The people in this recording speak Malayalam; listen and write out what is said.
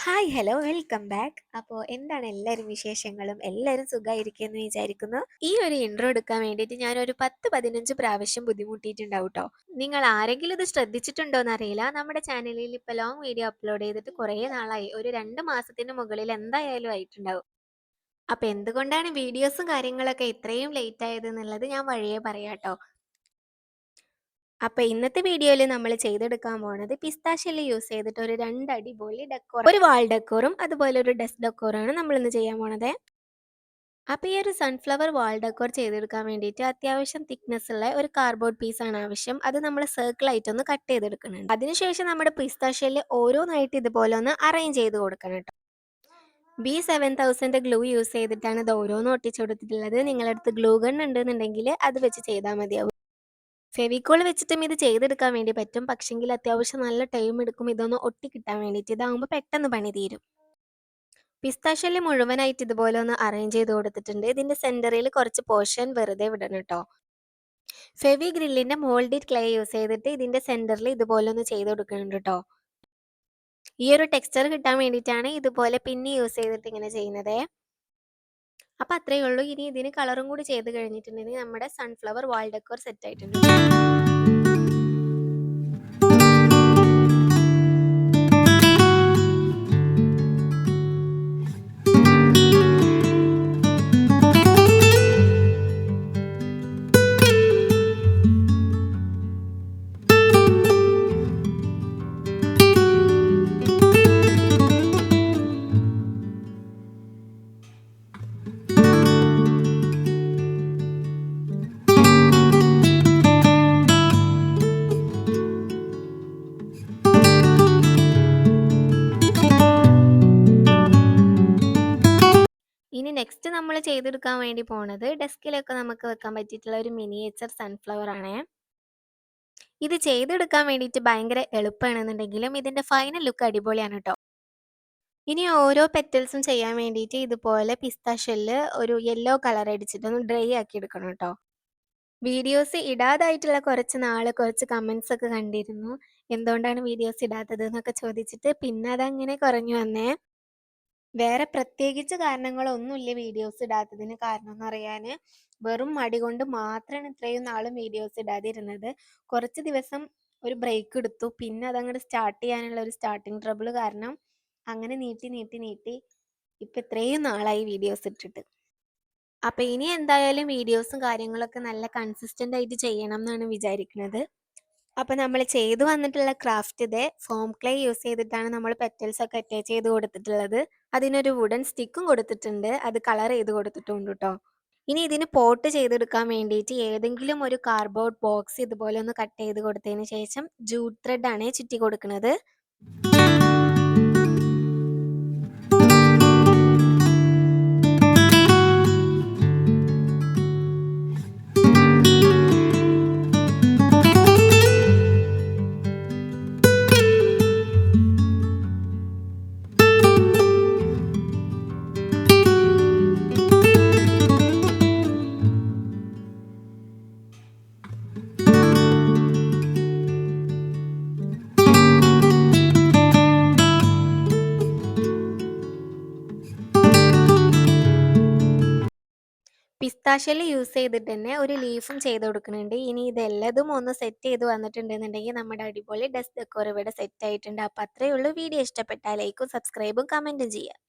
Hi hello welcome back. അപ്പോൾ എന്താണ് എല്ലാവരും വിശേഷങ്ങളും? എല്ലാവരും സുഖമായിരിക്കുമെന്ന് വിചാരിക്കുന്നു. ഈ ഒരു ഇൻട്രോ എടുക്കാൻ വേണ്ടിയിട്ട് ഞാനൊരു 10-15 പ്രാവശ്യം ബുദ്ധിമുട്ടിയിട്ടുണ്ടാവും ട്ടോ. നിങ്ങൾ ആരെങ്കിലും ഇത് ശ്രദ്ധിച്ചിട്ടുണ്ടോ എന്നറിയില്ല. നമ്മുടെ ചാനലിൽ ഇപ്പോൾ ലോങ് വീഡിയോ അപ്ലോഡ് ചെയ്തിട്ട് കുറേ നാളായി. ഒരു 2 മാസത്തിന് മുകളിൽ എന്തായാലും ആയിട്ടുണ്ടാവും. അപ്പോൾ എന്തുകൊണ്ടാണ് വീഡിയോസും കാര്യങ്ങളൊക്കെ ഇത്രയും ലേറ്റ് ആയത് എന്നുള്ളത് ഞാൻ വഴിയേ പറയാട്ടോ. അപ്പൊ ഇന്നത്തെ വീഡിയോയിൽ നമ്മൾ ചെയ്തെടുക്കാൻ പോണത് പിസ്താഷ്യല് യൂസ് ചെയ്തിട്ട് ഒരു 2 അടിപൊളി ഡെക്കോർ, ഒരു വാൾ ഡെക്കോറും അതുപോലെ ഒരു ഡെസ്ക് ഡെക്കോറാണ് നമ്മൾ ഇന്ന് ചെയ്യാൻ പോണത്. അപ്പൊ ഈ ഒരു സൺഫ്ലവർ വാൾ ഡെക്കോർ ചെയ്തെടുക്കാൻ വേണ്ടിയിട്ട് അത്യാവശ്യം തിക്നെസ് ഉള്ള ഒരു കാർഡ്ബോർഡ് പീസ് ആണ് ആവശ്യം. അത് നമ്മൾ സർക്കിൾ ആയിട്ട് ഒന്ന് കട്ട് ചെയ്തെടുക്കുന്നുണ്ട്. അതിനുശേഷം നമ്മുടെ പിസ്താഷ്യല് ഓരോന്നായിട്ട് ഇതുപോലെ ഒന്ന് അറേഞ്ച് ചെയ്ത് കൊടുക്കണം കേട്ടോ. B7000 ഗ്ലൂ യൂസ് ചെയ്തിട്ടാണ് ഇത് ഓരോന്നും ഒട്ടിച്ചു കൊടുത്തിട്ടുള്ളത്. നിങ്ങളുടെ അടുത്ത് ഗ്ലൂ ഗൺ ഉണ്ടെന്നുണ്ടെങ്കിൽ അത് വെച്ച് ചെയ്താൽ മതിയാവും. ഫെവിക്കോൾ വെച്ചിട്ടും ഇത് ചെയ്തെടുക്കാൻ വേണ്ടി പറ്റും. പക്ഷെങ്കിൽ അത്യാവശ്യം നല്ല ടൈം എടുക്കും ഇതൊന്ന് ഒട്ടി കിട്ടാൻ വേണ്ടിയിട്ട്. ഇതാകുമ്പോൾ പെട്ടെന്ന് പണി തീരും. പിസ്താഷ്യല് മുഴുവനായിട്ട് ഇതുപോലെ ഒന്ന് അറേഞ്ച് ചെയ്ത് കൊടുത്തിട്ടുണ്ട്. ഇതിന്റെ സെന്ററിൽ കുറച്ച് പോർഷൻ വെറുതെ വിടണം കേട്ടോ. ഫെവി ഗ്രില്ലിന്റെ മോൾഡിഡ് ക്ലേ യൂസ് ചെയ്തിട്ട് ഇതിന്റെ സെന്ററിൽ ഇതുപോലെ ഒന്ന് ചെയ്ത് കൊടുക്കുന്നുണ്ട് കേട്ടോ. ഈ ഒരു ടെക്സ്ചർ കിട്ടാൻ വേണ്ടിയിട്ടാണ് ഇതുപോലെ പിന്നി യൂസ് ചെയ്തിട്ട് ഇങ്ങനെ ചെയ്യുന്നത്. അപ്പൊ അത്രയേ ഉള്ളൂ. ഇനി ഇതിന് കളറും കൂടി ചെയ്ത് കഴിഞ്ഞിട്ടുണ്ടെങ്കിൽ നമ്മുടെ സൺഫ്ലവർ വാൾ ഡെക്കോർ സെറ്റ് ആയിട്ടുണ്ട്. ഇനി നെക്സ്റ്റ് നമ്മൾ ചെയ്തെടുക്കാൻ വേണ്ടി പോണത് ഡെസ്കിലൊക്കെ നമുക്ക് വെക്കാൻ പറ്റിയിട്ടുള്ള ഒരു മിനിയേച്ചർ സൺഫ്ലവർ ആണ്. ഇത് ചെയ്തെടുക്കാൻ വേണ്ടിയിട്ട് ഭയങ്കര എളുപ്പമാണെന്നുണ്ടെങ്കിലും ഇതിന്റെ ഫൈനൽ ലുക്ക് അടിപൊളിയാണ് കേട്ടോ. ഇനി ഓരോ പെറ്റൽസും ചെയ്യാൻ വേണ്ടിയിട്ട് ഇതുപോലെ പിസ്ത ഷെല്ല് ഒരു യെല്ലോ കളർ അടിച്ചിട്ടൊന്ന് ഡ്രൈ ആക്കി എടുക്കണം കേട്ടോ. വീഡിയോസ് ഇടാതായിട്ടുള്ള കുറച്ച് കമന്റ്സ് ഒക്കെ കണ്ടിരുന്നു. എന്തുകൊണ്ടാണ് വീഡിയോസ് ഇടാത്തത് എന്നൊക്കെ ചോദിച്ചിട്ട്. പിന്നെ അതങ്ങനെ കുറഞ്ഞു വന്നേ. വേറെ പ്രത്യേകിച്ച് കാരണങ്ങളൊന്നുമില്ല വീഡിയോസ് ഇടാത്തതിന് കാരണം എന്ന് പറയാന്. വെറും മടി കൊണ്ട് മാത്രമാണ് ഇത്രയും നാളും വീഡിയോസ് ഇടാതിരുന്നത്. കുറച്ച് ദിവസം ഒരു ബ്രേക്ക് എടുത്തു. പിന്നെ അതങ്ങോട്ട് സ്റ്റാർട്ട് ചെയ്യാനുള്ള ഒരു സ്റ്റാർട്ടിങ് ട്രബിൾ കാരണം അങ്ങനെ നീട്ടി നീട്ടി നീട്ടി ഇപ്പം ഇത്രയും നാളായി വീഡിയോസ് ഇട്ടിട്ട്. അപ്പം ഇനി എന്തായാലും വീഡിയോസും കാര്യങ്ങളൊക്കെ നല്ല കൺസിസ്റ്റൻ്റ് ആയിട്ട് ചെയ്യണം എന്നാണ് വിചാരിക്കുന്നത്. അപ്പം നമ്മൾ ചെയ്തു വന്നിട്ടുള്ള ക്രാഫ്റ്റ് ഇതേ ഫോം ക്ലേ യൂസ് ചെയ്തിട്ടാണ് നമ്മൾ പെറ്റൽസ് ഒക്കെ അറ്റാച്ച് ചെയ്ത് കൊടുത്തിട്ടുള്ളത്. അതിനൊരു വുഡൻ സ്റ്റിക്കും കൊടുത്തിട്ടുണ്ട്. അത് കളർ ചെയ്ത് കൊടുത്തിട്ടുണ്ട് കേട്ടോ. ഇനി ഇതിന് പോട്ട് ചെയ്തെടുക്കാൻ വേണ്ടിയിട്ട് ഏതെങ്കിലും ഒരു കാർഡ്ബോർഡ് ബോക്സ് ഇതുപോലെ ഒന്ന് കട്ട് ചെയ്ത് കൊടുത്തതിന് ശേഷം ജൂട്ട് ത്രെഡ് ആണ് ചുറ്റി കൊടുക്കുന്നത്. പിസ്താഷ്യല് യൂസ് ചെയ്തിട്ട് തന്നെ ഒരു ലീഫും ചെയ്ത് കൊടുക്കുന്നുണ്ട്. ഇനി ഇതെല്ലതും ഒന്ന് സെറ്റ് ചെയ്ത് വന്നിട്ടുണ്ടെന്നുണ്ടെങ്കിൽ നമ്മുടെ അടിപൊളി ഡെസ്ക് ഡെക്കോർ ഇവിടെ സെറ്റ് ആയിട്ടുണ്ട്. അപ്പം അത്രയേ ഉള്ളൂ. വീഡിയോ ഇഷ്ടപ്പെട്ടാൽ ലൈക്കും സബ്സ്ക്രൈബും കമൻറ്റും ചെയ്യുക.